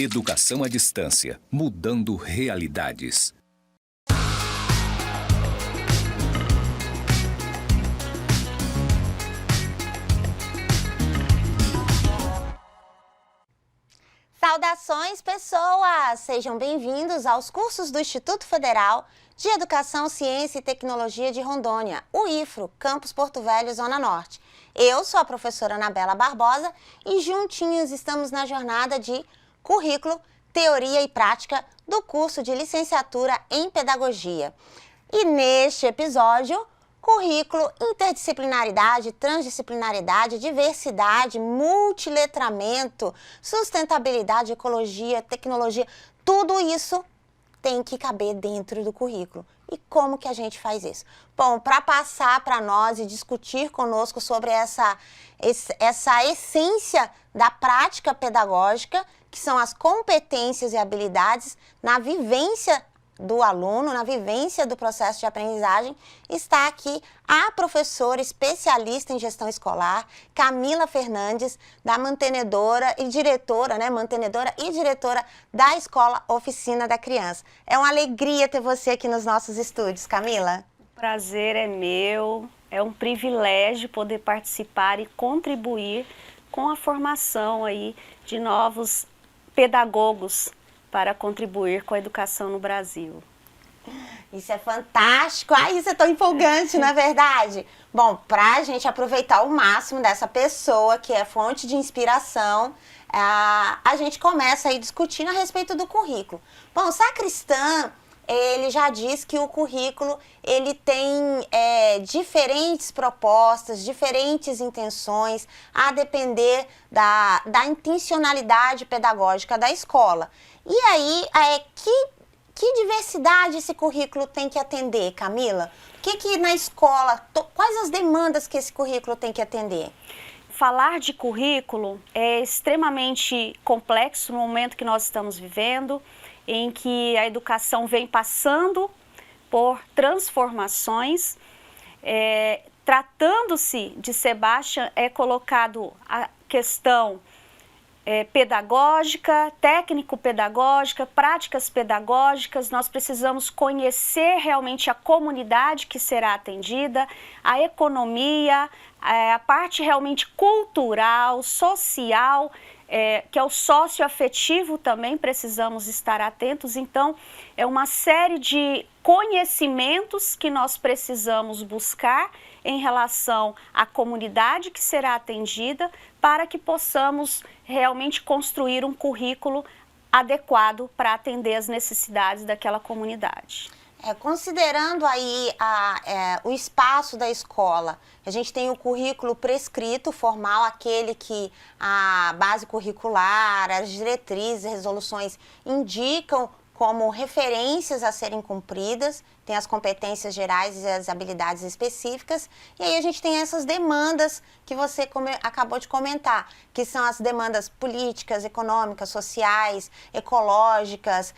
Educação à distância, mudando realidades. Saudações, pessoas! Sejam bem-vindos aos cursos do Instituto Federal de Educação, Ciência e Tecnologia de Rondônia, o IFRO, Campus Porto Velho, Zona Norte. Eu sou a professora Anabela Barbosa e juntinhos estamos na jornada de Currículo, Teoria e Prática do curso de Licenciatura em Pedagogia. E neste episódio, currículo, interdisciplinaridade, transdisciplinaridade, diversidade, multiletramento, sustentabilidade, ecologia, tecnologia, tudo isso tem que caber dentro do currículo. E como que a gente faz isso? Bom, para passar para nós e discutir conosco sobre essa essência da prática pedagógica, que são as competências e habilidades na vivência do aluno, na vivência do processo de aprendizagem, está aqui a professora especialista em gestão escolar, Camila Fernandes, da mantenedora e diretora da Escola Oficina da Criança. É uma alegria ter você aqui nos nossos estúdios, Camila. O prazer é meu, é um privilégio poder participar e contribuir com a formação aí de novos pedagogos para contribuir com a educação no Brasil. Isso é fantástico! Ai, isso é tão empolgante, não é verdade? Bom, para a gente aproveitar o máximo dessa pessoa que é fonte de inspiração, a gente começa aí discutindo a respeito do currículo. Bom, o Sacristã, ele já diz que o currículo ele tem diferentes propostas, diferentes intenções, a depender da intencionalidade pedagógica da escola. E aí, que diversidade esse currículo tem que atender, Camila? O que na escola, quais as demandas que esse currículo tem que atender? Falar de currículo é extremamente complexo no momento que nós estamos vivendo, em que a educação vem passando por transformações. Tratando-se de Sebastian, é colocado a questão pedagógica, técnico-pedagógica, práticas pedagógicas. Nós precisamos conhecer realmente a comunidade que será atendida, a economia, a parte realmente cultural, social, que é o socioafetivo também, precisamos estar atentos. Então, é uma série de conhecimentos que nós precisamos buscar em relação à comunidade que será atendida para que possamos realmente construir um currículo adequado para atender as necessidades daquela comunidade. Considerando aí o espaço da escola, a gente tem o currículo prescrito, formal, aquele que a base curricular, as diretrizes, resoluções indicam como referências a serem cumpridas, tem as competências gerais e as habilidades específicas, e aí a gente tem essas demandas que você acabou de comentar, que são as demandas políticas, econômicas, sociais, ecológicas.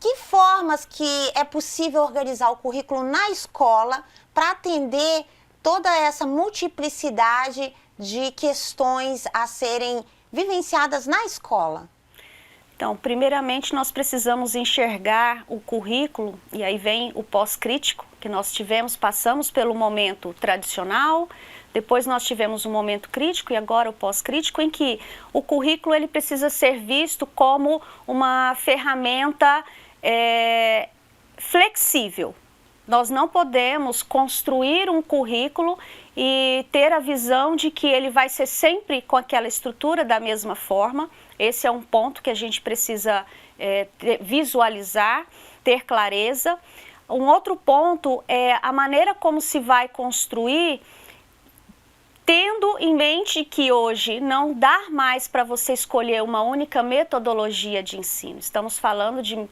Que formas que é possível organizar o currículo na escola para atender toda essa multiplicidade de questões a serem vivenciadas na escola? Então, primeiramente, nós precisamos enxergar o currículo, e aí vem o pós-crítico que nós passamos pelo momento tradicional, depois nós tivemos um momento crítico e agora o pós-crítico, em que o currículo ele precisa ser visto como uma ferramenta flexível. Nós não podemos construir um currículo e ter a visão de que ele vai ser sempre com aquela estrutura da mesma forma. Esse é um ponto que a gente precisa visualizar, ter clareza. Um outro ponto é a maneira como se vai construir, tendo em mente que hoje não dá mais para você escolher uma única metodologia de ensino. Estamos falando de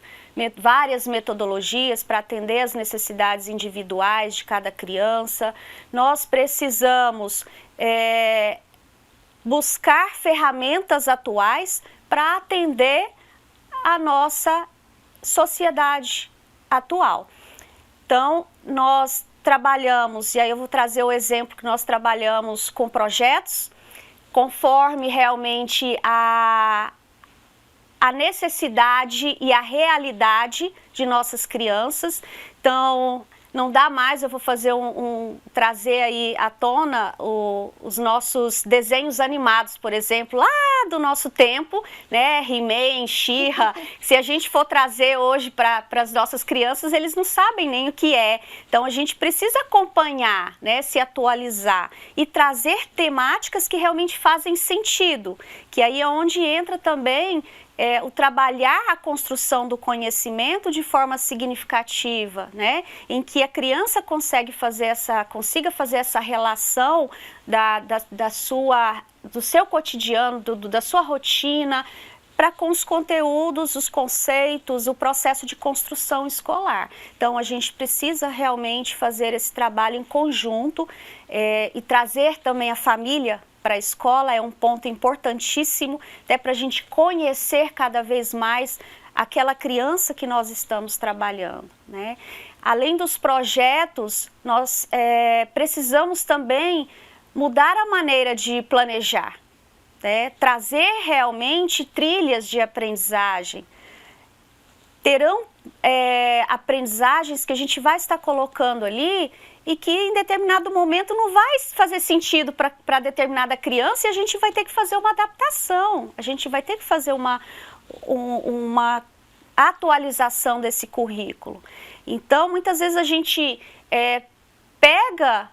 várias metodologias para atender as necessidades individuais de cada criança. Nós precisamos buscar ferramentas atuais para atender a nossa sociedade atual. Então, nós trabalhamos, e aí eu vou trazer o exemplo que nós trabalhamos com projetos, conforme realmente a necessidade e a realidade de nossas crianças. Então, não dá mais, eu vou fazer trazer aí à tona os nossos desenhos animados, por exemplo, lá do nosso tempo, né, He-Man, She-Ra. Se a gente for trazer hoje para as nossas crianças, eles não sabem nem o que é. Então, a gente precisa acompanhar, né, se atualizar e trazer temáticas que realmente fazem sentido, que aí é onde entra também o trabalhar a construção do conhecimento de forma significativa, né? Em que a criança consiga fazer essa relação do seu cotidiano, da sua rotina, para com os conteúdos, os conceitos, o processo de construção escolar. Então, a gente precisa realmente fazer esse trabalho em conjunto e trazer também a família para a escola. É um ponto importantíssimo, até para a gente conhecer cada vez mais aquela criança que nós estamos trabalhando, né? Além dos projetos, nós precisamos também mudar a maneira de planejar, né? Trazer realmente trilhas de aprendizagem. Terão aprendizagens que a gente vai estar colocando ali e que em determinado momento não vai fazer sentido para determinada criança e a gente vai ter que fazer uma adaptação, a gente vai ter que fazer uma atualização desse currículo. Então, muitas vezes a gente pega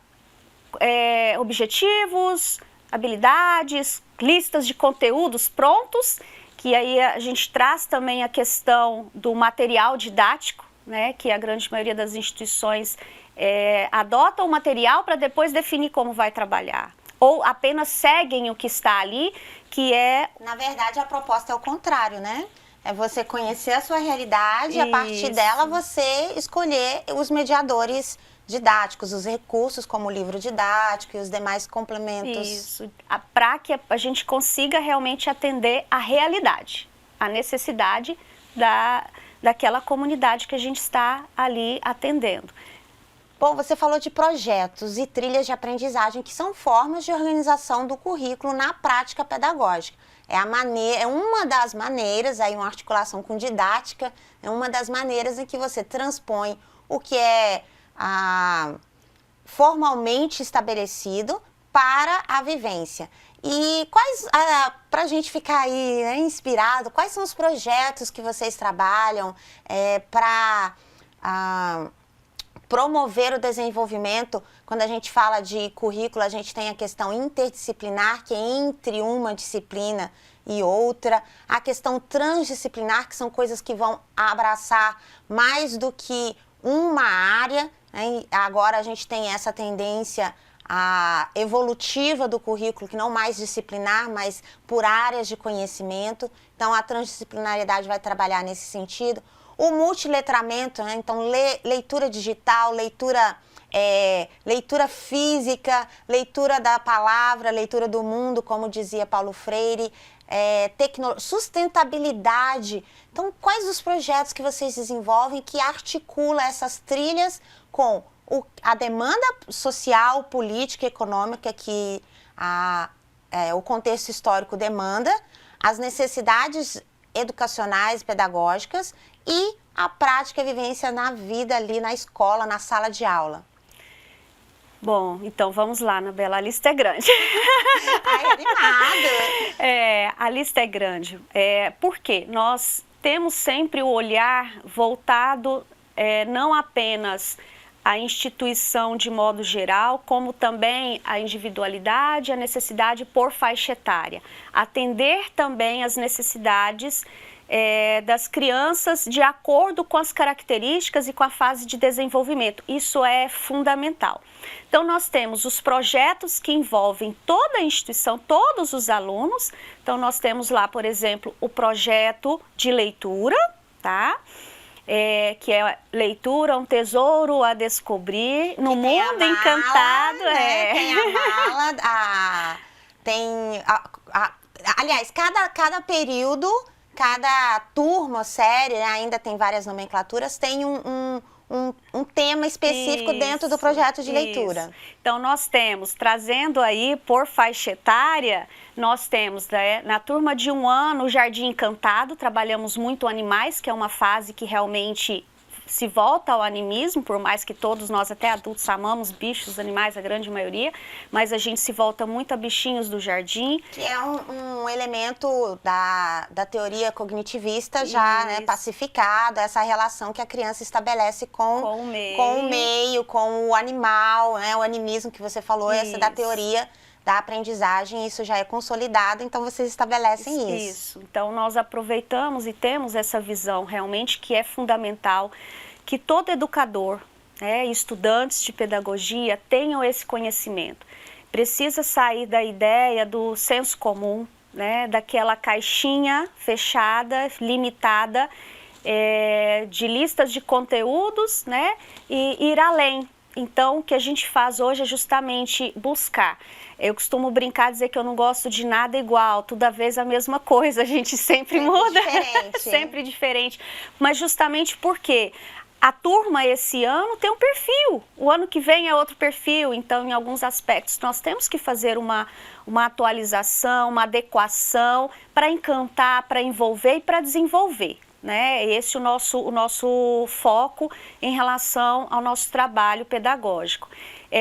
objetivos, habilidades, listas de conteúdos prontos, que aí a gente traz também a questão do material didático, né, que a grande maioria das instituições adotam o material para depois definir como vai trabalhar. Ou apenas seguem o que está ali, que é... Na verdade, a proposta é o contrário, né? É você conhecer a sua realidade e a partir dela você escolher os mediadores didáticos, os recursos como o livro didático e os demais complementos. Isso, para que a gente consiga realmente atender a realidade, a necessidade daquela comunidade que a gente está ali atendendo. Bom, você falou de projetos e trilhas de aprendizagem, que são formas de organização do currículo na prática pedagógica. É uma das maneiras, aí uma articulação com didática, é uma das maneiras em que você transpõe o que é formalmente estabelecido para a vivência. E para a gente ficar aí, né, inspirado, quais são os projetos que vocês trabalham para promover o desenvolvimento? Quando a gente fala de currículo, a gente tem a questão interdisciplinar, que é entre uma disciplina e outra, a questão transdisciplinar, que são coisas que vão abraçar mais do que uma área, né? Agora a gente tem essa tendência evolutiva do currículo, que não mais disciplinar, mas por áreas de conhecimento. Então, a transdisciplinaridade vai trabalhar nesse sentido. O multiletramento, né? Então, leitura digital, leitura física, leitura da palavra, leitura do mundo, como dizia Paulo Freire, sustentabilidade. Então, quais os projetos que vocês desenvolvem que articula essas trilhas com a demanda social, política e econômica que o contexto histórico demanda, as necessidades educacionais, pedagógicas e a prática e vivência na vida ali na escola, na sala de aula? Bom, então vamos lá, Anabela, a lista é grande. Ai, animado! A lista é grande. Porque nós temos sempre o olhar voltado não apenas à instituição de modo geral, como também à individualidade, a necessidade por faixa etária. Atender também às necessidades das crianças de acordo com as características e com a fase de desenvolvimento. Isso é fundamental. Então, nós temos os projetos que envolvem toda a instituição, todos os alunos. Então, nós temos lá, por exemplo, o projeto de leitura, tá? Que é leitura, um tesouro a descobrir no mundo encantado. Né? Tem a mala, aliás, cada período, cada turma, série, né, ainda tem várias nomenclaturas, tem um tema específico dentro do projeto de leitura. Isso. Então, nós temos, trazendo aí por faixa etária, nós temos, né, na turma de 1 ano, o Jardim Encantado, trabalhamos muito animais, que é uma fase que realmente se volta ao animismo, por mais que todos nós, até adultos, amamos bichos, animais, a grande maioria, mas a gente se volta muito a bichinhos do jardim. Que é um elemento da teoria cognitivista já, né, pacificado, essa relação que a criança estabelece com o meio, com o animal, né, o animismo que você falou, essa da teoria da aprendizagem, isso já é consolidado, então vocês estabelecem isso. Isso, então nós aproveitamos e temos essa visão realmente que é fundamental, que todo educador, né, estudantes de pedagogia tenham esse conhecimento. Precisa sair da ideia do senso comum, né, daquela caixinha fechada, limitada, de listas de conteúdos, né, e ir além. Então, o que a gente faz hoje é justamente buscar. Eu costumo brincar, dizer que eu não gosto de nada igual, toda vez a mesma coisa, a gente sempre muda. Diferente. Sempre diferente. Mas justamente porque a turma esse ano tem um perfil, o ano que vem é outro perfil, então em alguns aspectos nós temos que fazer uma atualização, uma adequação para encantar, para envolver e para desenvolver. Né? Esse é o nosso foco em relação ao nosso trabalho pedagógico.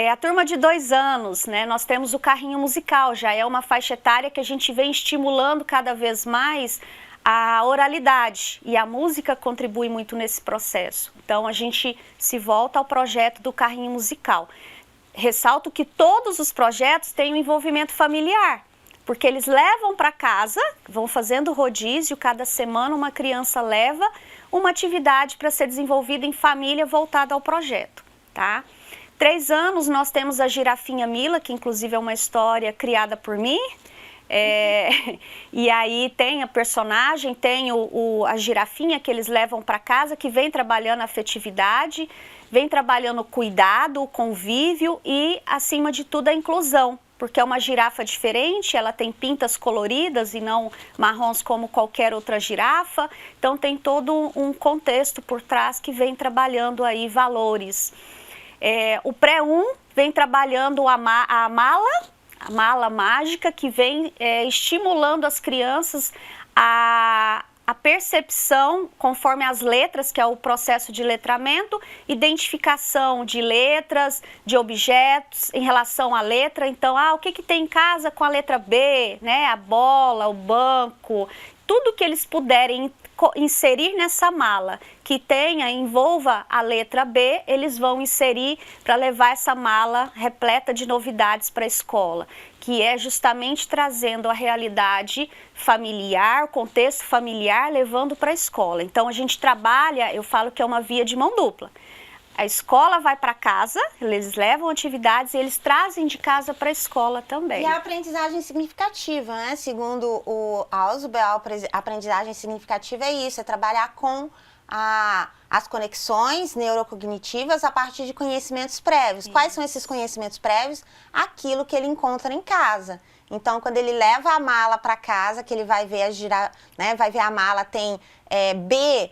A turma de 2 anos, né, nós temos o carrinho musical, já é uma faixa etária que a gente vem estimulando cada vez mais a oralidade, e a música contribui muito nesse processo. Então a gente se volta ao projeto do carrinho musical. Ressalto que todos os projetos têm um envolvimento familiar, porque eles levam para casa, vão fazendo rodízio, cada semana uma criança leva uma atividade para ser desenvolvida em família voltada ao projeto, tá? 3 anos nós temos a Girafinha Mila, que inclusive é uma história criada por mim, e aí tem a personagem, tem a girafinha que eles levam para casa, que vem trabalhando a afetividade, vem trabalhando o cuidado, o convívio e, acima de tudo, a inclusão. Porque é uma girafa diferente, ela tem pintas coloridas e não marrons como qualquer outra girafa. Então tem todo um contexto por trás que vem trabalhando aí valores. O pré-1 vem trabalhando a mala mágica, que vem estimulando as crianças a percepção conforme as letras, que é o processo de letramento, identificação de letras, de objetos em relação à letra. Então, o que tem em casa com a letra B, né? A bola, o banco, tudo que eles puderem inserir nessa mala que envolva a letra B, eles vão inserir para levar essa mala repleta de novidades para a escola, que é justamente trazendo a realidade familiar, o contexto familiar, levando para a escola. Então a gente trabalha, eu falo que é uma via de mão dupla. A escola vai para casa, eles levam atividades e eles trazem de casa para a escola também. E a aprendizagem significativa, né? Segundo o Ausubel, a aprendizagem significativa é isso, é trabalhar com as conexões neurocognitivas a partir de conhecimentos prévios. Quais são esses conhecimentos prévios? Aquilo que ele encontra em casa. Então, quando ele leva a mala para casa, que ele vai ver vai ver a mala, tem B,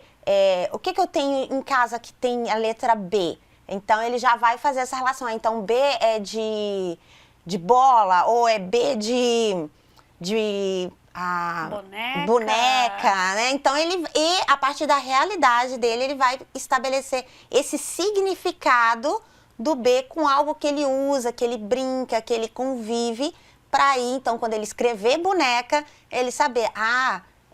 o que eu tenho em casa que tem a letra B? Então, ele já vai fazer essa relação. Então, B é de bola, ou é B de boneca, né? Então, a partir da realidade dele, ele vai estabelecer esse significado do B com algo que ele usa, que ele brinca, que ele convive, para aí, então, quando ele escrever boneca, ele saber,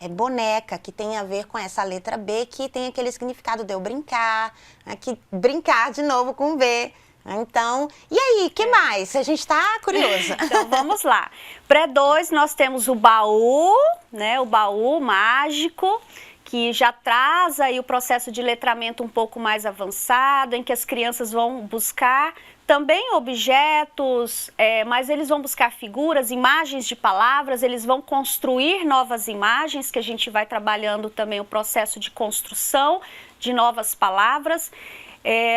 é boneca, que tem a ver com essa letra B, que tem aquele significado de eu brincar, que brincar de novo com B. Então, e aí, que mais? A gente está curiosa. Então, vamos lá. Pré-2, nós temos o baú, né? O baú mágico, que já traz aí o processo de letramento um pouco mais avançado, em que as crianças vão buscar também objetos, mas eles vão buscar figuras, imagens de palavras, eles vão construir novas imagens, que a gente vai trabalhando também o processo de construção de novas palavras.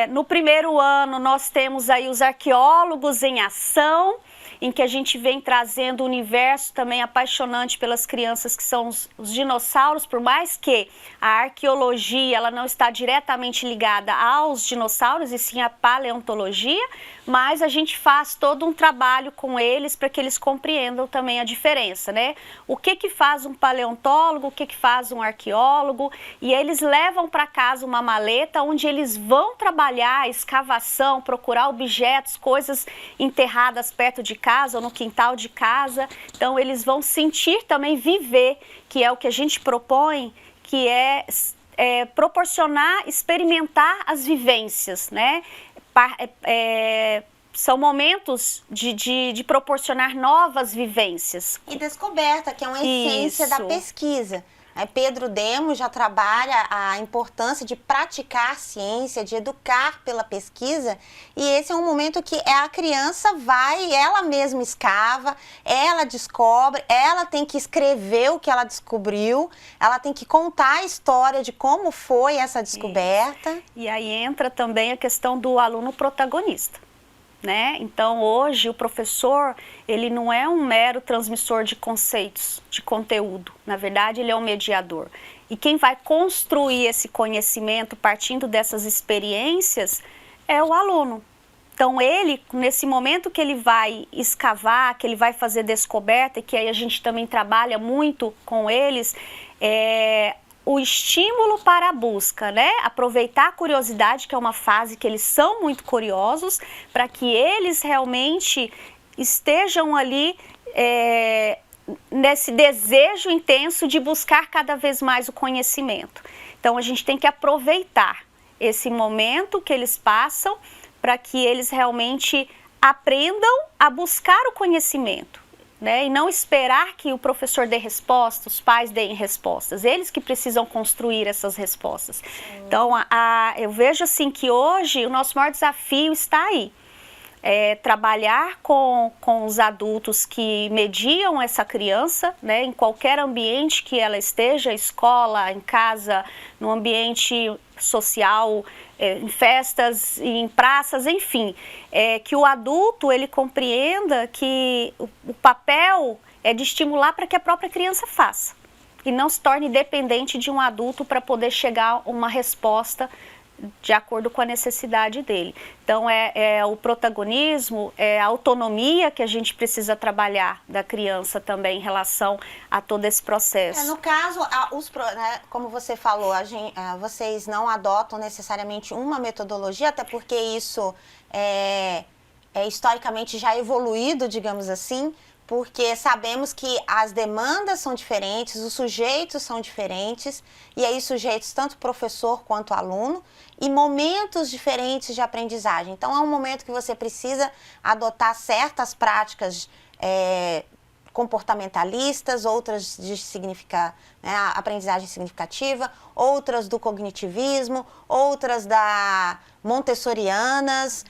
No primeiro ano, nós temos aí os arqueólogos em ação, em que a gente vem trazendo um universo também apaixonante pelas crianças, que são os dinossauros, por mais que a arqueologia ela não está diretamente ligada aos dinossauros, e sim à paleontologia, mas a gente faz todo um trabalho com eles para que eles compreendam também a diferença, né? O que faz um paleontólogo, o que faz um arqueólogo, e eles levam para casa uma maleta onde eles vão trabalhar a escavação, procurar objetos, coisas enterradas perto de casa ou no quintal de casa. Então eles vão sentir também, viver, que é o que a gente propõe, que é proporcionar, experimentar as vivências, né? São momentos de proporcionar novas vivências. E descoberta, que é uma essência da pesquisa. Pedro Demos já trabalha a importância de praticar ciência, de educar pela pesquisa, e esse é um momento que a criança vai, ela mesma escava, ela descobre, ela tem que escrever o que ela descobriu, ela tem que contar a história de como foi essa descoberta. Isso. E aí entra também a questão do aluno protagonista, né? Então hoje o professor, ele não é um mero transmissor de conceitos, de conteúdo, na verdade ele é um mediador. E quem vai construir esse conhecimento partindo dessas experiências é o aluno. Então ele, nesse momento que ele vai escavar, que ele vai fazer descoberta, e que aí a gente também trabalha muito com eles, o estímulo para a busca, né? Aproveitar a curiosidade, que é uma fase que eles são muito curiosos, para que eles realmente estejam ali nesse desejo intenso de buscar cada vez mais o conhecimento. Então a gente tem que aproveitar esse momento que eles passam para que eles realmente aprendam a buscar o conhecimento, né? E não esperar que o professor dê resposta, os pais deem respostas, eles que precisam construir essas respostas. Então, eu vejo assim que hoje o nosso maior desafio está aí, trabalhar com os adultos que mediam essa criança, né, em qualquer ambiente que ela esteja, escola, em casa, no ambiente social, em festas, em praças, enfim, que o adulto ele compreenda que o papel é de estimular para que a própria criança faça e não se torne dependente de um adulto para poder chegar a uma resposta de acordo com a necessidade dele. Então, o protagonismo, a autonomia que a gente precisa trabalhar da criança também em relação a todo esse processo. No caso, né, como você falou, vocês não adotam necessariamente uma metodologia, até porque isso é historicamente já evoluído, digamos assim, porque sabemos que as demandas são diferentes, os sujeitos são diferentes, e aí sujeitos tanto professor quanto aluno, e momentos diferentes de aprendizagem. Então, é um momento que você precisa adotar certas práticas comportamentalistas, outras de aprendizagem significativa, outras do cognitivismo, outras da montessorianas,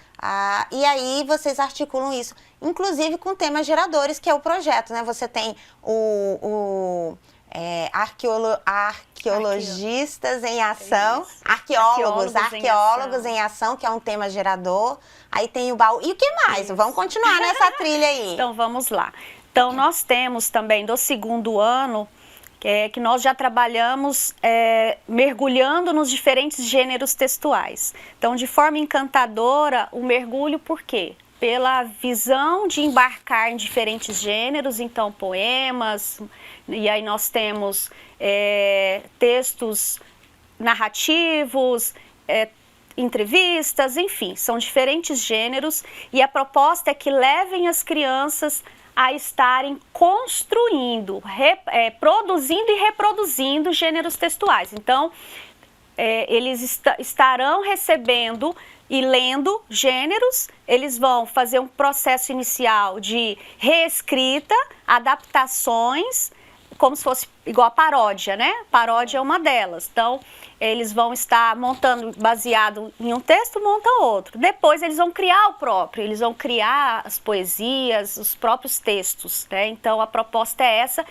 e aí vocês articulam isso, inclusive com temas geradores, que é o projeto, né? Você tem arqueologistas em ação, arqueólogos em ação, que é um tema gerador, aí tem o baú, e o que mais? Isso. Vamos continuar nessa trilha aí. Então, vamos lá. Então, nós temos também do segundo ano, que nós já trabalhamos mergulhando nos diferentes gêneros textuais. Então, de forma encantadora, o mergulho, por quê? Pela visão de embarcar em diferentes gêneros, então poemas, e aí nós temos textos narrativos, entrevistas, enfim, são diferentes gêneros, e a proposta é que levem as crianças a estarem construindo, produzindo e reproduzindo gêneros textuais. Então, eles estarão recebendo e lendo gêneros, eles vão fazer um processo inicial de reescrita, adaptações, como se fosse igual a paródia, né? Paródia é uma delas. Então, eles vão estar montando, baseado em um texto, montam outro. Depois, eles vão criar o próprio, eles vão criar as poesias, os próprios textos, né? Então, a proposta é essa.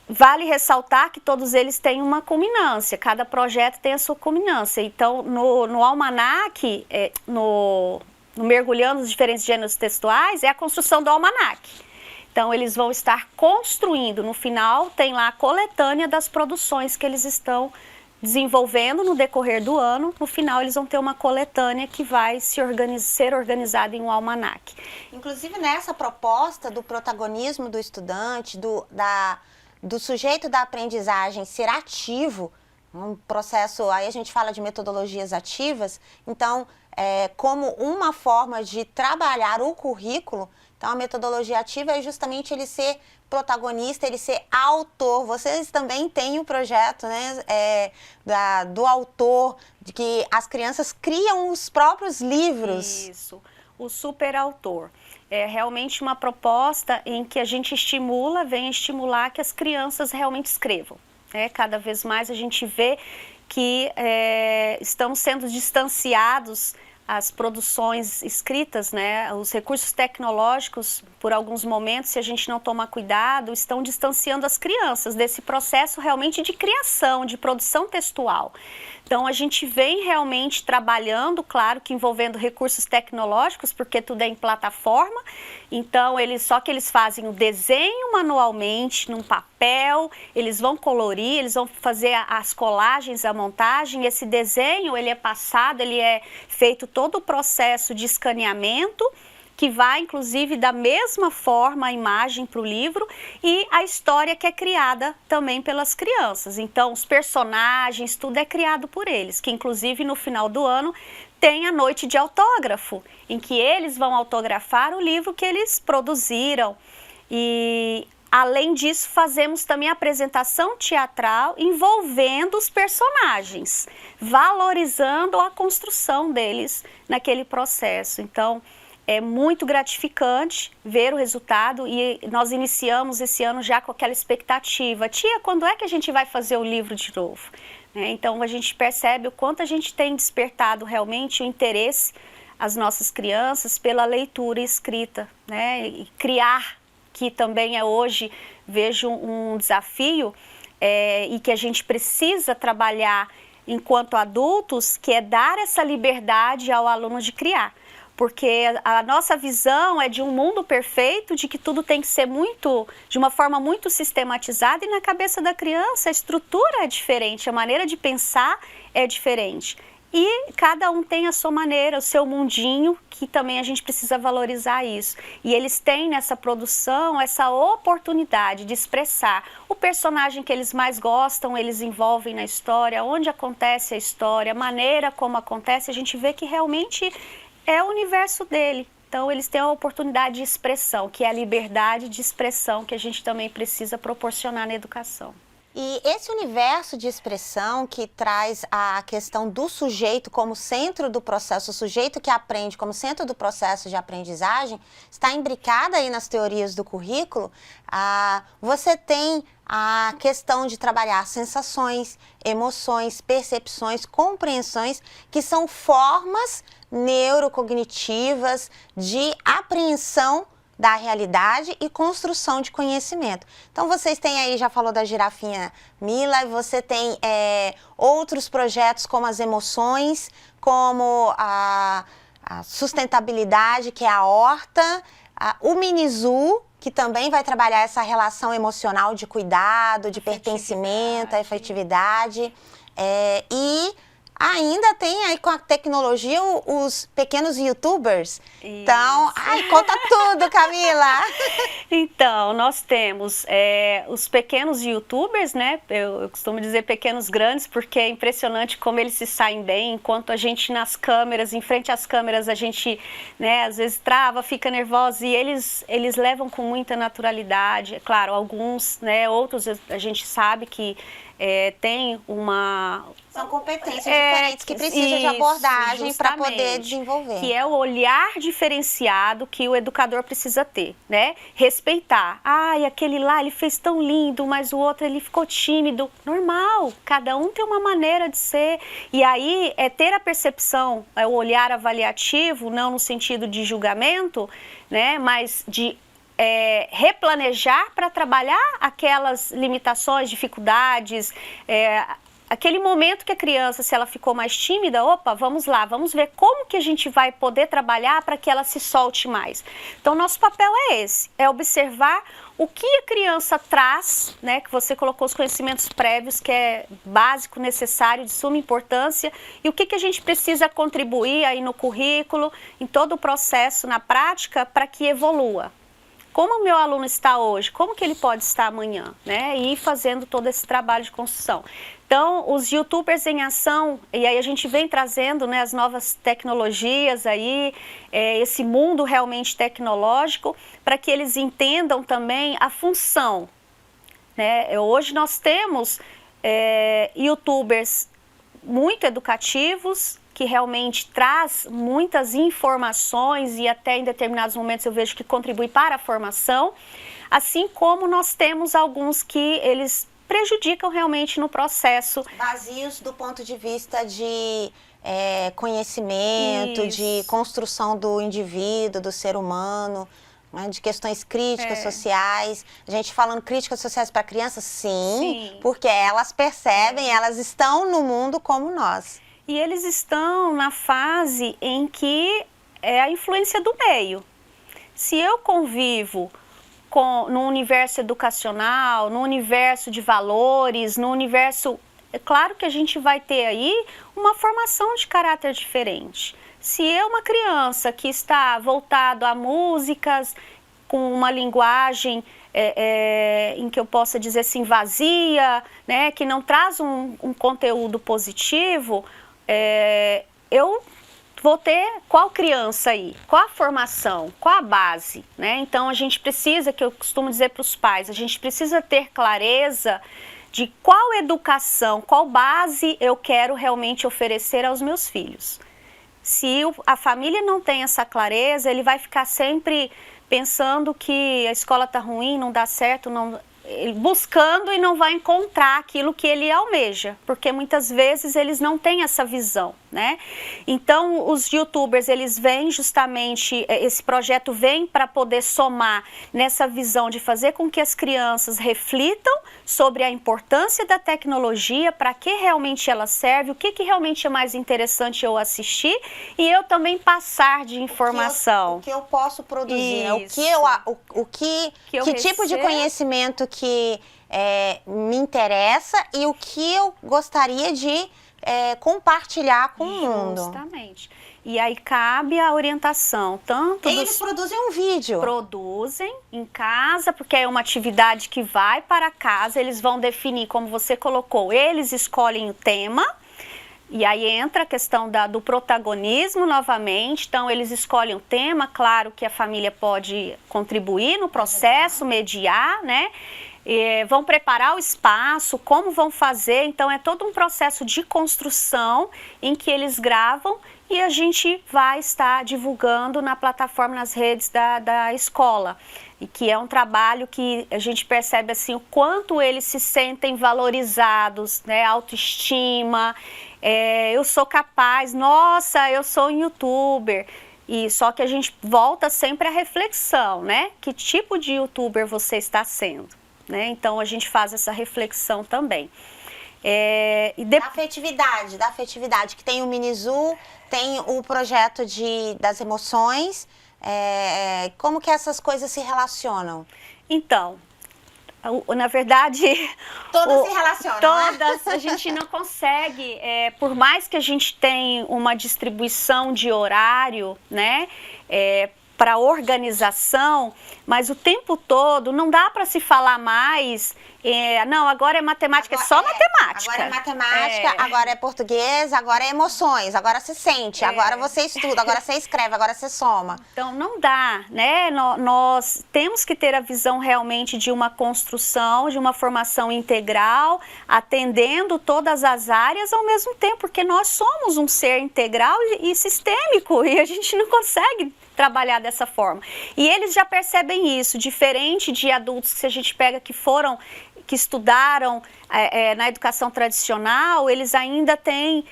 Vale ressaltar que todos eles têm uma culminância, cada projeto tem a sua culminância. Então, no almanaque, no mergulhando nos diferentes gêneros textuais, é a construção do almanaque. Então, eles vão estar construindo, no final tem lá a coletânea das produções que eles estão desenvolvendo no decorrer do ano. No final, eles vão ter uma coletânea que vai ser organizada em um almanaque. Inclusive, nessa proposta do protagonismo do estudante, do sujeito da aprendizagem ser ativo, um processo, aí a gente fala de metodologias ativas, então, como uma forma de trabalhar o currículo. Então, a metodologia ativa é justamente ele ser protagonista, ele ser autor. Vocês também têm um projeto, né, do autor, de que as crianças criam os próprios livros. Isso, o superautor. É realmente uma proposta em que a gente vem estimular que as crianças realmente escrevam. Cada vez mais a gente vê que estão sendo distanciados as produções escritas, né, os recursos tecnológicos, por alguns momentos, se a gente não tomar cuidado, estão distanciando as crianças desse processo realmente de criação, de produção textual. Então, a gente vem realmente trabalhando, claro que envolvendo recursos tecnológicos, porque tudo é em plataforma. Então, só que eles fazem o desenho manualmente, num papel, eles vão colorir, eles vão fazer as colagens, a montagem. Esse desenho, ele é passado, ele é feito todo o processo de escaneamento, que vai, inclusive, da mesma forma a imagem para o livro e a história que é criada também pelas crianças. Então, os personagens, tudo é criado por eles, que, inclusive, no final do ano, tem a noite de autógrafo, em que eles vão autografar o livro que eles produziram. E, além disso, fazemos também a apresentação teatral envolvendo os personagens, valorizando a construção deles naquele processo. Então, é muito gratificante ver o resultado e nós iniciamos esse ano já com aquela expectativa. Tia, quando é que a gente vai fazer o livro de novo? Então, a gente percebe o quanto a gente tem despertado realmente o interesse, as nossas crianças, pela leitura escrita, né? E criar, que também hoje, vejo um desafio e que a gente precisa trabalhar enquanto adultos, que é dar essa liberdade ao aluno de criar. Porque a nossa visão é de um mundo perfeito, de que tudo tem que ser de uma forma muito sistematizada, e na cabeça da criança a estrutura é diferente, a maneira de pensar é diferente. E cada um tem a sua maneira, o seu mundinho, que também a gente precisa valorizar isso. E eles têm nessa produção essa oportunidade de expressar o personagem que eles mais gostam, eles envolvem na história, onde acontece a história, a maneira como acontece, a gente vê que realmente é o universo dele. Então, eles têm a oportunidade de expressão, que é a liberdade de expressão que a gente também precisa proporcionar na educação. E esse universo de expressão que traz a questão do sujeito como centro do processo, o sujeito que aprende como centro do processo de aprendizagem, está imbricado aí nas teorias do currículo. Você tem a questão de trabalhar sensações, emoções, percepções, compreensões, que são formas neurocognitivas de apreensão da realidade e construção de conhecimento. Então, vocês têm aí, já falou da girafinha Mila, você tem outros projetos como as emoções, como a sustentabilidade, que é a horta, o Minizu, que também vai trabalhar essa relação emocional de cuidado, de pertencimento, a efetividade, e ainda tem aí com a tecnologia os pequenos youtubers. Isso. Então, conta tudo, Camila! Então, nós temos os pequenos youtubers, né? Eu costumo dizer pequenos grandes, porque é impressionante como eles se saem bem, enquanto a gente nas câmeras, em frente às câmeras, a gente, né, às vezes trava, fica nervosa, e eles levam com muita naturalidade. É claro, alguns, né, outros a gente sabe que tem uma... São competências diferentes que precisam de abordagem para poder desenvolver. Que é o olhar diferenciado que o educador precisa ter, né? Respeitar. Aquele lá, ele fez tão lindo, mas o outro, ele ficou tímido. Normal, cada um tem uma maneira de ser. E aí, ter a percepção, o olhar avaliativo, não no sentido de julgamento, né? Mas de replanejar para trabalhar aquelas limitações, dificuldades, aquele momento que a criança, se ela ficou mais tímida, opa, vamos lá, vamos ver como que a gente vai poder trabalhar para que ela se solte mais. Então, nosso papel é esse, é observar o que a criança traz, né, que você colocou os conhecimentos prévios, que é básico, necessário, de suma importância, e o que a gente precisa contribuir aí no currículo, em todo o processo, na prática, para que evolua. Como o meu aluno está hoje, como que ele pode estar amanhã, né? E ir fazendo todo esse trabalho de construção. Então, os YouTubers em ação, e aí a gente vem trazendo, né, as novas tecnologias aí, esse mundo realmente tecnológico, para que eles entendam também a função, né? Hoje nós temos YouTubers muito educativos, que realmente traz muitas informações e até em determinados momentos eu vejo que contribui para a formação, assim como nós temos alguns que eles prejudicam realmente no processo. Vazios do ponto de vista de conhecimento, de construção do indivíduo, do ser humano, né, de questões críticas sociais. A gente falando críticas sociais para crianças, sim, porque elas percebem, elas estão no mundo como nós. E eles estão na fase em que é a influência do meio. Se eu convivo no universo educacional, no universo de valores, no universo... É claro que a gente vai ter aí uma formação de caráter diferente. Se eu, uma criança que está voltado a músicas com uma linguagem em que eu possa dizer assim, vazia, né, que não traz um conteúdo positivo... eu vou ter qual criança aí, qual a formação, qual a base, né? Então a gente precisa, que eu costumo dizer para os pais, a gente precisa ter clareza de qual educação, qual base eu quero realmente oferecer aos meus filhos. Se a família não tem essa clareza, ele vai ficar sempre pensando que a escola está ruim, não dá certo, buscando e não vai encontrar aquilo que ele almeja, porque muitas vezes eles não têm essa visão, né? Então, os YouTubers, eles vêm justamente, esse projeto vem para poder somar nessa visão de fazer com que as crianças reflitam sobre a importância da tecnologia, para que realmente ela serve, o que realmente é mais interessante eu assistir e eu também passar de informação. O que eu posso produzir, né? Que tipo de conhecimento que me interessa e o que eu gostaria de compartilhar com o mundo. Justamente. E aí cabe a orientação, tanto eles produzem um vídeo. Produzem em casa, porque é uma atividade que vai para casa, eles vão definir, como você colocou, eles escolhem o tema, e aí entra a questão do protagonismo novamente, então eles escolhem o tema, claro que a família pode contribuir no processo, mediar, né? Vão preparar o espaço, como vão fazer, então é todo um processo de construção em que eles gravam e a gente vai estar divulgando na plataforma, nas redes da escola. E que é um trabalho que a gente percebe assim o quanto eles se sentem valorizados, né? Autoestima, eu sou capaz, nossa, eu sou um youtuber. E só que a gente volta sempre à reflexão, né? Que tipo de youtuber você está sendo? Né? Então a gente faz essa reflexão também. Da afetividade, que tem o Minizu, tem o projeto das emoções, como que essas coisas se relacionam? Então, na verdade... Todas se relacionam, todas, né? A gente não consegue, por mais que a gente tenha uma distribuição de horário, né, para organização, mas o tempo todo não dá para se falar mais, não, agora é matemática, agora, é só matemática. Agora é matemática, agora é português, agora é emoções, agora se sente, agora você estuda, agora você escreve, agora você soma. Então não dá, né? Nós temos que ter a visão realmente de uma construção, de uma formação integral, atendendo todas as áreas ao mesmo tempo, porque nós somos um ser integral e sistêmico, e a gente não consegue trabalhar dessa forma. E eles já percebem isso, diferente de adultos que a gente pega que estudaram na educação tradicional, eles ainda têm,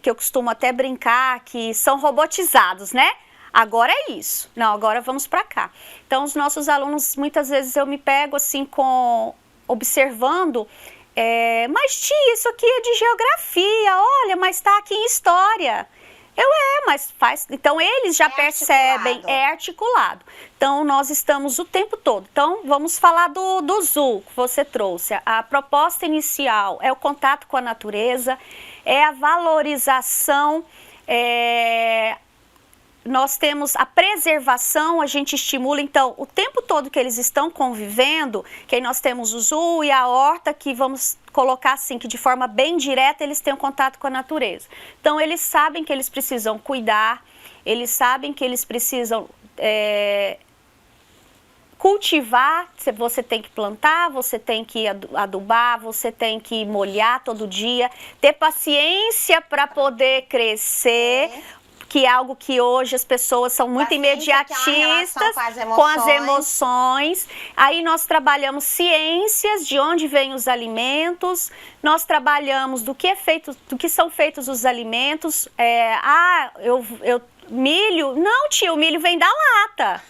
que eu costumo até brincar, que são robotizados, né? Agora é isso, não, agora vamos para cá. Então, os nossos alunos, muitas vezes eu me pego assim observando Mas tia, isso aqui é de geografia, olha, mas está aqui em história. Mas faz. Então eles já percebem, é articulado. Então nós estamos o tempo todo. Então vamos falar do ZUL que você trouxe. A proposta inicial é o contato com a natureza, é a valorização. Nós temos a preservação, a gente estimula, então, o tempo todo que eles estão convivendo, que aí nós temos o ZUL e a horta, que vamos colocar assim, que de forma bem direta eles têm um contato com a natureza. Então, eles sabem que eles precisam cuidar, eles sabem que eles precisam cultivar, você tem que plantar, você tem que adubar, você tem que molhar todo dia, ter paciência para poder crescer, que é algo que hoje as pessoas são muito imediatistas com as emoções. Aí nós trabalhamos ciências, de onde vêm os alimentos, nós trabalhamos do que são feitos os alimentos. Milho? Não, tio, o milho vem da lata.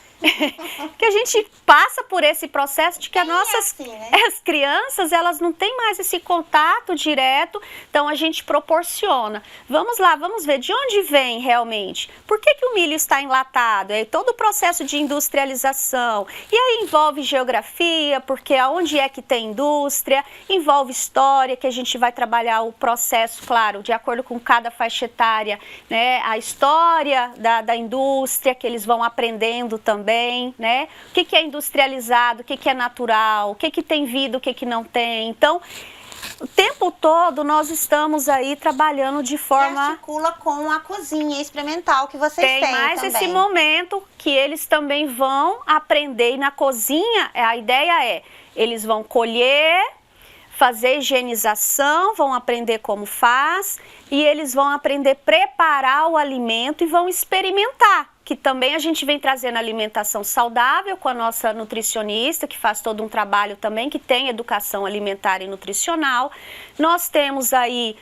Que a gente passa por esse processo de que as crianças, elas não têm mais esse contato direto, então a gente proporciona. Vamos lá, vamos ver de onde vem realmente. Por que o milho está enlatado? É todo o processo de industrialização. E aí envolve geografia, porque aonde é que tem indústria, envolve história, que a gente vai trabalhar o processo, claro, de acordo com cada faixa etária, né? A história da indústria, que eles vão aprendendo também. Né? O que é industrializado, o que é natural, o que tem vida, o que não tem. Então, o tempo todo nós estamos aí trabalhando de forma... E articula com a cozinha experimental que vocês têm também. Tem mais esse momento que eles também vão aprender. E na cozinha, a ideia eles vão colher, fazer higienização, vão aprender como faz, e eles vão aprender a preparar o alimento e vão experimentar. Que também a gente vem trazendo alimentação saudável com a nossa nutricionista, que faz todo um trabalho também, que tem educação alimentar e nutricional. Nós temos aí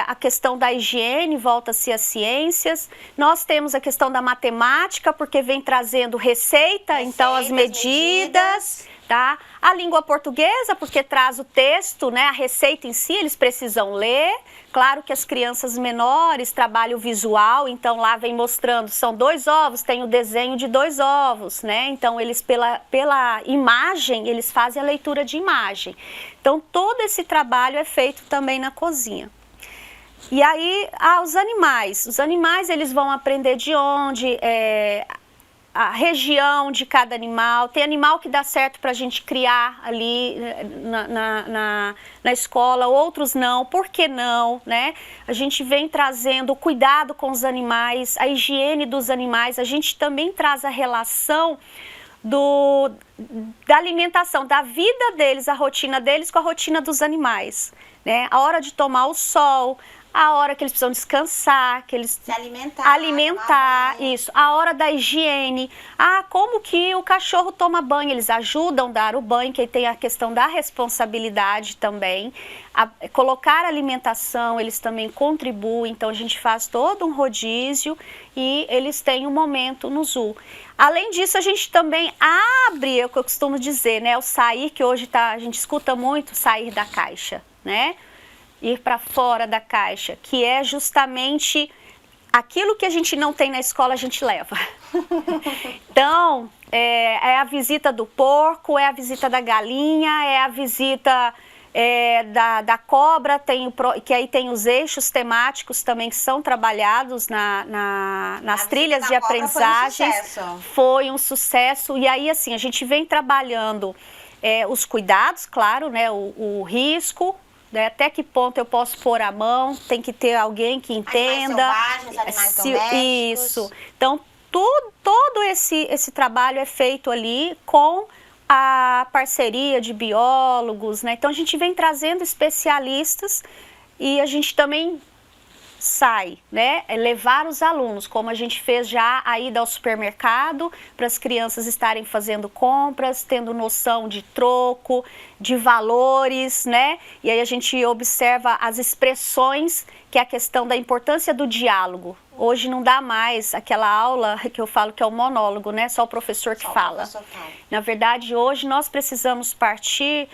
a questão da higiene, volta-se às ciências. Nós temos a questão da matemática, porque vem trazendo receita, então as medidas. Tá? A língua portuguesa, porque traz o texto, né? A receita em si, eles precisam ler. Claro que as crianças menores trabalham visual, então lá vem mostrando, são 2 ovos, tem o desenho de 2 ovos, né? Então eles, pela imagem, eles fazem a leitura de imagem. Então todo esse trabalho é feito também na cozinha. E aí, os animais eles vão aprender de onde... a região de cada animal, tem animal que dá certo para a gente criar ali na escola, outros não, por que não, né? A gente vem trazendo o cuidado com os animais, a higiene dos animais, a gente também traz a relação da alimentação, da vida deles, a rotina deles com a rotina dos animais, né? A hora de tomar o sol, a hora que eles precisam descansar, que eles se alimentar, isso, a hora da higiene, como que o cachorro toma banho, eles ajudam a dar o banho, que aí tem a questão da responsabilidade também, colocar alimentação, eles também contribuem, então a gente faz todo um rodízio e eles têm um momento no ZUL. Além disso, a gente também abre, é o que eu costumo dizer, né, o sair, que hoje a gente escuta muito, sair da caixa, né? Ir para fora da caixa, que é justamente aquilo que a gente não tem na escola, a gente leva. Então, é a visita do porco, é a visita da galinha, é a visita da cobra, que aí tem os eixos temáticos também que são trabalhados nas trilhas de aprendizagem. Foi um sucesso. E aí, assim, a gente vem trabalhando os cuidados, claro, né, o risco, né, até que ponto eu posso pôr a mão, tem que ter alguém que entenda. Animais selvagens, animais domésticos. Isso. Então, todo esse trabalho é feito ali com a parceria de biólogos, né? Então, a gente vem trazendo especialistas e a gente também sai, né? Levar os alunos, como a gente fez já a ida ao supermercado, para as crianças estarem fazendo compras, tendo noção de troco, de valores, né? E aí a gente observa as expressões, que é a questão da importância do diálogo. Hoje não dá mais aquela aula que eu falo que é o monólogo, né? Só o professor que fala. Na verdade, hoje nós precisamos partir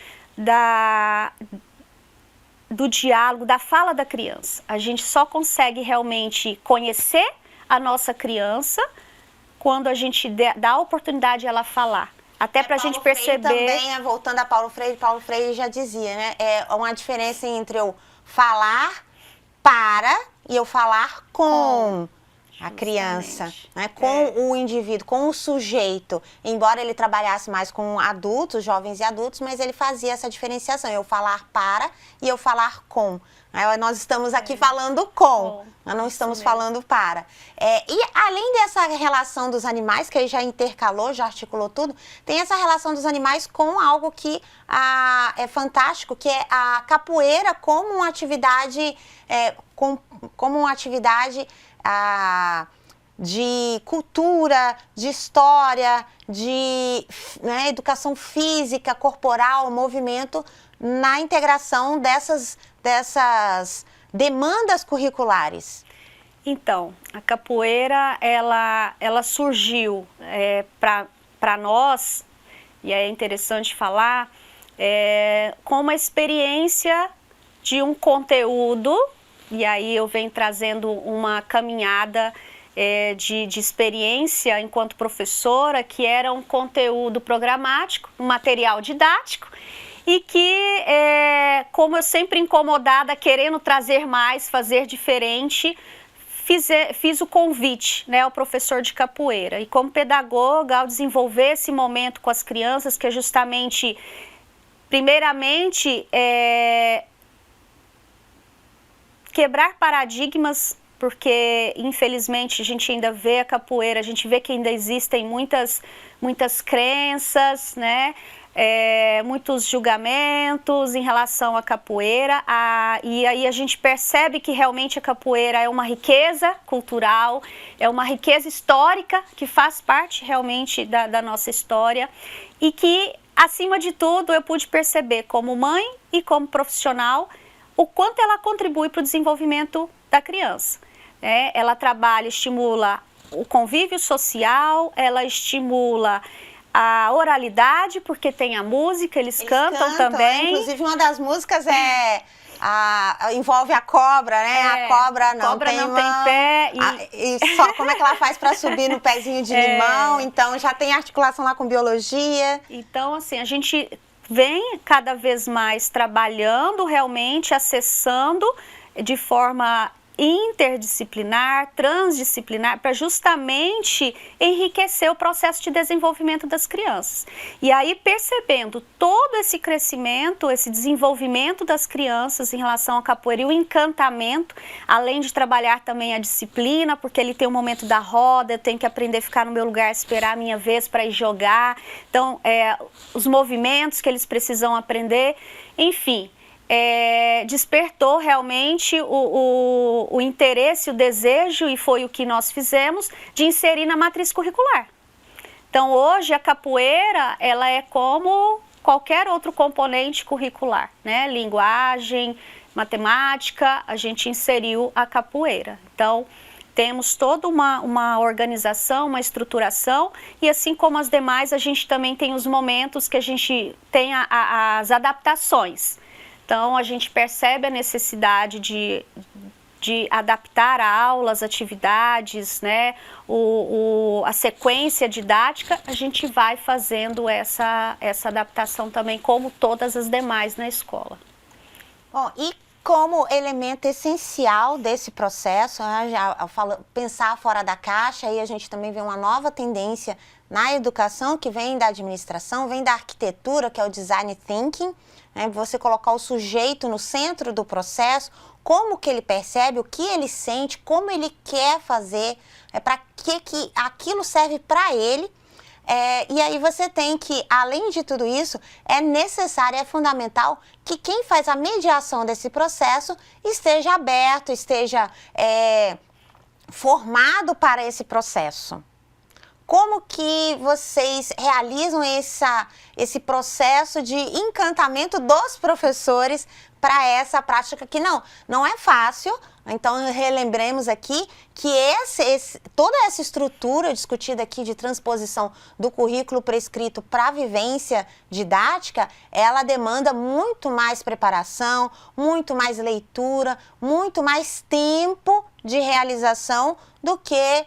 do diálogo, da fala da criança. A gente só consegue realmente conhecer a nossa criança quando a gente dá a oportunidade de ela falar. Até para a gente perceber... Também, Voltando a Paulo Freire já dizia, né? É uma diferença entre eu falar para e eu falar com a criança, né? Com o indivíduo, com o sujeito. Embora ele trabalhasse mais com adultos, jovens e adultos, mas ele fazia essa diferenciação. Eu falar para e eu falar com. Nós estamos aqui falando com, nós não estamos falando para. E além dessa relação dos animais, que aí já intercalou, já articulou tudo, tem essa relação dos animais com algo que é fantástico, que é a capoeira como uma atividade, de cultura, de história, de educação física, corporal, movimento, na integração dessas demandas curriculares. Então, a capoeira, ela surgiu para nós, e é interessante falar, com uma experiência de um conteúdo, e aí eu venho trazendo uma caminhada de experiência enquanto professora, que era um conteúdo programático, um material didático, e que, como eu sempre incomodada, querendo trazer mais, fazer diferente, fiz o convite, né, ao professor de capoeira. E como pedagoga, ao desenvolver esse momento com as crianças, que é justamente, primeiramente, quebrar paradigmas, porque infelizmente a gente ainda vê a capoeira, a gente vê que ainda existem muitas crenças, né? Muitos julgamentos em relação à capoeira, e aí a gente percebe que realmente a capoeira é uma riqueza cultural, é uma riqueza histórica que faz parte realmente da nossa história, e que, acima de tudo, eu pude perceber como mãe e como profissional o quanto ela contribui para o desenvolvimento da criança. Ela trabalha, estimula o convívio social, ela estimula a oralidade, porque tem a música, eles cantam também. Inclusive, uma das músicas envolve a cobra, né? A cobra não tem pé. E só como é que ela faz para subir no pezinho de limão? Então, já tem articulação lá com biologia. Então, assim, a gente vem cada vez mais trabalhando, realmente acessando de forma interdisciplinar, transdisciplinar, para justamente enriquecer o processo de desenvolvimento das crianças. E aí, percebendo todo esse crescimento, esse desenvolvimento das crianças em relação à capoeira e o encantamento, além de trabalhar também a disciplina, porque ele tem o momento da roda, eu tenho que aprender a ficar no meu lugar, esperar a minha vez para ir jogar, então, os movimentos que eles precisam aprender, enfim, despertou realmente o interesse, o desejo, e foi o que nós fizemos, de inserir na matriz curricular. Então, hoje, a capoeira, ela é como qualquer outro componente curricular, né? Linguagem, matemática, a gente inseriu a capoeira. Então, temos toda uma organização, uma estruturação, e assim como as demais, a gente também tem os momentos que a gente tem as adaptações. Então, a gente percebe a necessidade de adaptar a aula, as atividades, né? A sequência didática, a gente vai fazendo essa adaptação também, como todas as demais na escola. Bom, e como elemento essencial desse processo, né, pensar fora da caixa, aí a gente também vê uma nova tendência na educação, que vem da administração, vem da arquitetura, que é o design thinking, né, você colocar o sujeito no centro do processo, como que ele percebe, o que ele sente, como ele quer fazer, para que aquilo serve para ele. E aí você tem que, além de tudo isso, é necessário, é fundamental que quem faz a mediação desse processo esteja aberto, esteja formado para esse processo. Como que vocês realizam esse processo de encantamento dos professores para essa prática que não é fácil. Então, relembremos aqui que toda essa estrutura discutida aqui de transposição do currículo prescrito para a vivência didática, ela demanda muito mais preparação, muito mais leitura, muito mais tempo de realização do que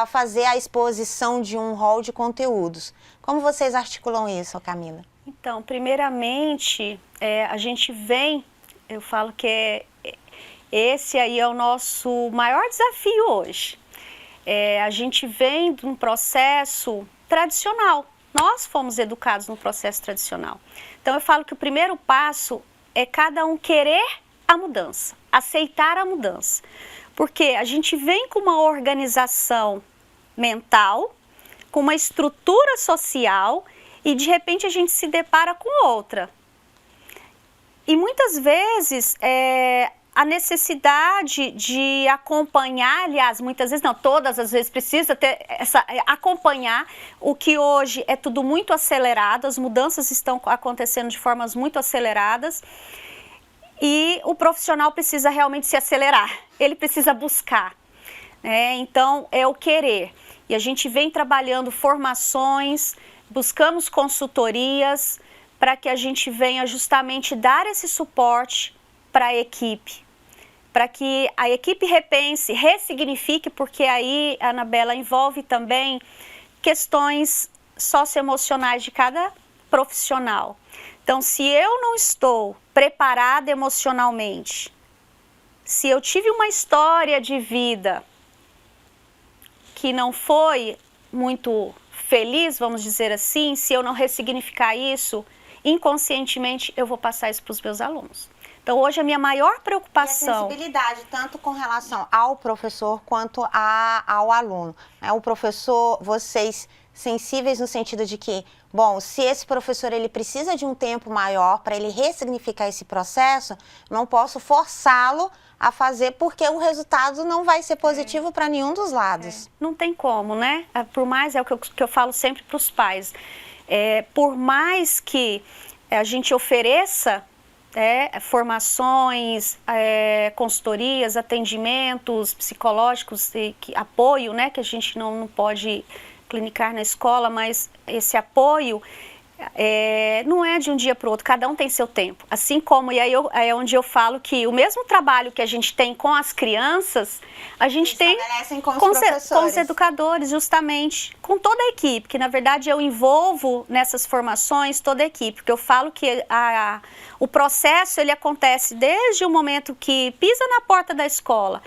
fazer a exposição de um rol de conteúdos. Como vocês articulam isso, Camila? Então, primeiramente, a gente vem, eu falo que esse aí é o nosso maior desafio hoje. A gente vem de um processo tradicional. Nós fomos educados no processo tradicional. Então, eu falo que o primeiro passo é cada um querer a mudança, aceitar a mudança. Porque a gente vem com uma organização mental, com uma estrutura social e, de repente, a gente se depara com outra. E muitas vezes, a necessidade de acompanhar, aliás, muitas vezes, não, todas as vezes precisa acompanhar o que hoje é tudo muito acelerado, as mudanças estão acontecendo de formas muito aceleradas e o profissional precisa realmente se acelerar, ele precisa buscar, né? Então, é o querer. E a gente vem trabalhando formações, buscamos consultorias para que a gente venha justamente dar esse suporte para a equipe, para que a equipe repense, ressignifique, porque aí, Anabela, envolve também questões socioemocionais de cada profissional. Então, se eu não estou preparada emocionalmente, se eu tive uma história de vida que não foi muito feliz, vamos dizer assim, se eu não ressignificar isso, inconscientemente eu vou passar isso para os meus alunos. Então, hoje a minha maior preocupação... E a sensibilidade, tanto com relação ao professor quanto ao aluno. O professor, vocês sensíveis no sentido de que, bom, se esse professor ele precisa de um tempo maior para ele ressignificar esse processo, não posso forçá-lo a fazer porque o resultado não vai ser positivo para nenhum dos lados. Não tem como, né? Por mais, é o que eu falo sempre para os pais, por mais que a gente ofereça formações, consultorias, atendimentos psicológicos, apoio, né, que a gente não pode clinicar na escola, mas esse apoio não é de um dia para o outro, cada um tem seu tempo. Assim como, e aí é onde eu falo que o mesmo trabalho que a gente tem com as crianças, a gente tem com os educadores, justamente, com toda a equipe, que na verdade eu envolvo nessas formações toda a equipe, porque eu falo que o processo ele acontece desde o momento que pisa na porta da escola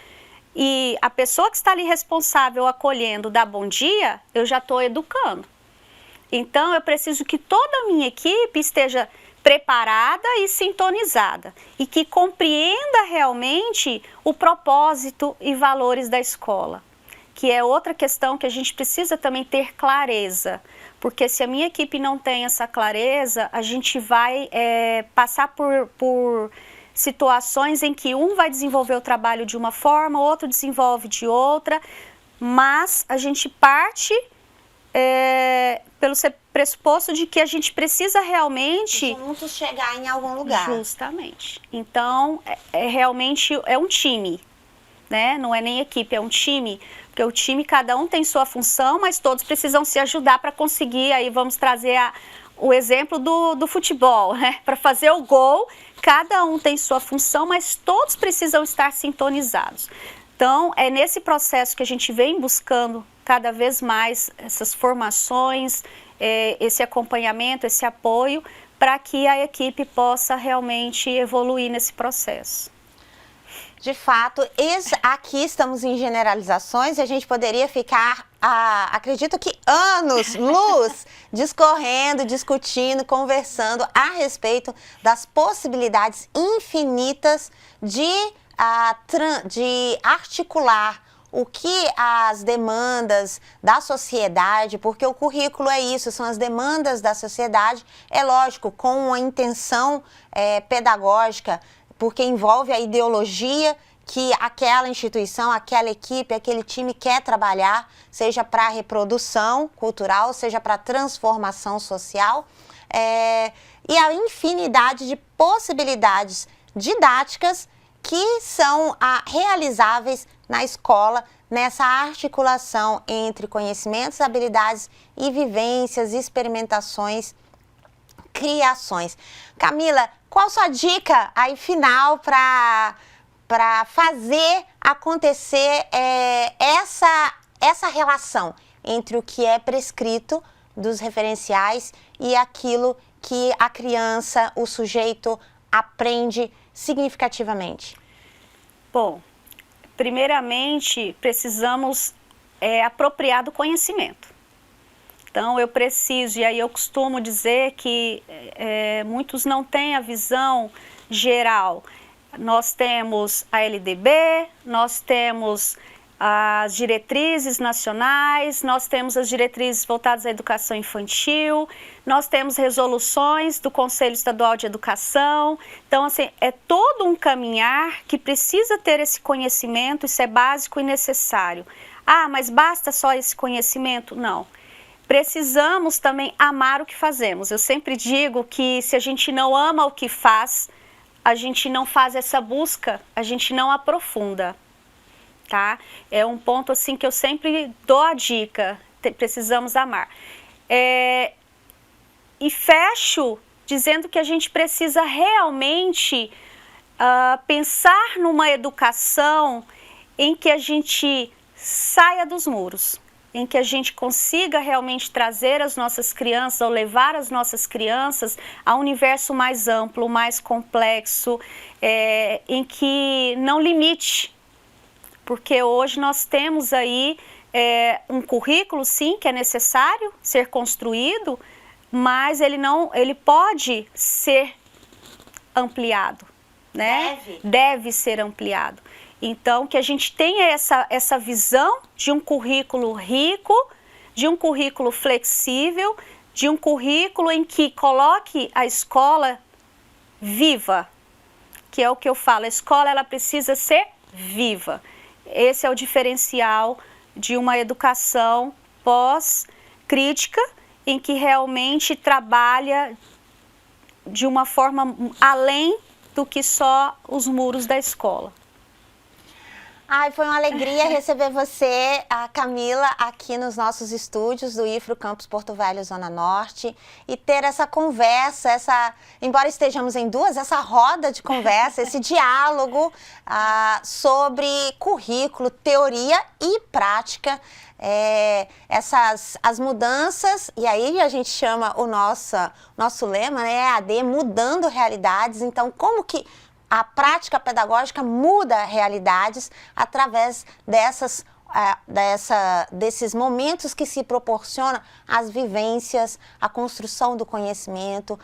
e a pessoa que está ali responsável, acolhendo, dá bom dia, eu já estou educando. Então, eu preciso que toda a minha equipe esteja preparada e sintonizada e que compreenda realmente o propósito e valores da escola, que é outra questão que a gente precisa também ter clareza, porque se a minha equipe não tem essa clareza, a gente vai passar por situações em que um vai desenvolver o trabalho de uma forma, o outro desenvolve de outra, mas a gente parte pelo pressuposto de que a gente precisa realmente... juntos chegar em algum lugar. Justamente. Então, realmente é um time, né? Não é nem equipe, é um time, porque o time, cada um tem sua função, mas todos precisam se ajudar para conseguir, aí vamos trazer o exemplo do futebol, né? Para fazer o gol, cada um tem sua função, mas todos precisam estar sintonizados. Então, é nesse processo que a gente vem buscando cada vez mais essas formações, esse acompanhamento, esse apoio, para que a equipe possa realmente evoluir nesse processo. De fato, aqui estamos em generalizações e a gente poderia ficar, acredito que anos, luz, discorrendo, discutindo, conversando a respeito das possibilidades infinitas de articular o que as demandas da sociedade, porque o currículo é isso, são as demandas da sociedade, é lógico, com uma intenção pedagógica, porque envolve a ideologia que aquela instituição, aquela equipe, aquele time quer trabalhar, seja para a reprodução cultural, seja para a transformação social, e a infinidade de possibilidades didáticas que são realizáveis na escola, nessa articulação entre conhecimentos, habilidades e vivências, experimentações, criações. Camila, qual sua dica aí final para fazer acontecer essa relação entre o que é prescrito dos referenciais e aquilo que a criança, o sujeito, aprende significativamente? Bom, primeiramente precisamos apropriar do conhecimento. Então eu preciso, e aí eu costumo dizer que muitos não têm a visão geral. Nós temos a LDB, nós temos as diretrizes nacionais, nós temos as diretrizes voltadas à educação infantil, nós temos resoluções do Conselho Estadual de Educação. Então, assim, é todo um caminhar que precisa ter esse conhecimento, isso é básico e necessário. Ah, mas basta só esse conhecimento? Não. Precisamos também amar o que fazemos. Eu sempre digo que se a gente não ama o que faz, a gente não faz essa busca, a gente não aprofunda. Tá? É um ponto assim que eu sempre dou a dica, precisamos amar. E fecho dizendo que a gente precisa realmente pensar numa educação em que a gente saia dos muros, em que a gente consiga realmente trazer as nossas crianças, ou levar as nossas crianças a um universo mais amplo, mais complexo, em que não limite. Porque hoje nós temos aí um currículo, sim, que é necessário ser construído, mas ele pode ser ampliado, né? Deve ser ampliado. Então, que a gente tenha essa visão de um currículo rico, de um currículo flexível, de um currículo em que coloque a escola viva, que é o que eu falo, a escola ela precisa ser viva. Esse é o diferencial de uma educação pós-crítica, em que realmente trabalha de uma forma além do que só os muros da escola. Ai, foi uma alegria receber você, a Camila, aqui nos nossos estúdios do IFRO Campus Porto Velho, Zona Norte, e ter essa conversa, embora estejamos em duas, essa roda de conversa, esse diálogo sobre currículo, teoria e prática, as mudanças, e aí a gente chama o nosso lema, né, EAD, mudando realidades. Então, como que a prática pedagógica muda realidades através desses momentos que se proporciona as vivências, a construção do conhecimento,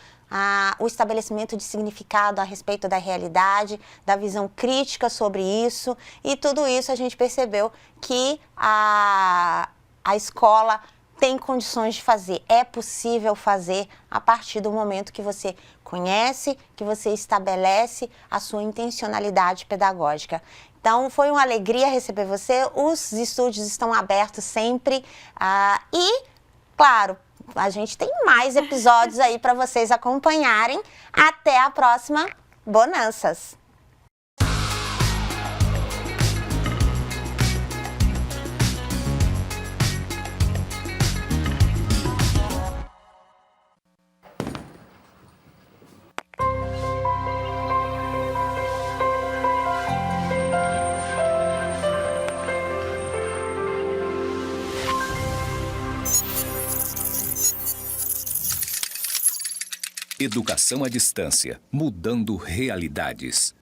o estabelecimento de significado a respeito da realidade, da visão crítica sobre isso, e tudo isso a gente percebeu que a escola tem condições de fazer, é possível fazer a partir do momento que você conhece, que você estabelece a sua intencionalidade pedagógica. Então, foi uma alegria receber você, os estúdios estão abertos sempre e, claro, a gente tem mais episódios aí para vocês acompanharem. Até a próxima, bonanças! Educação à distância, mudando realidades.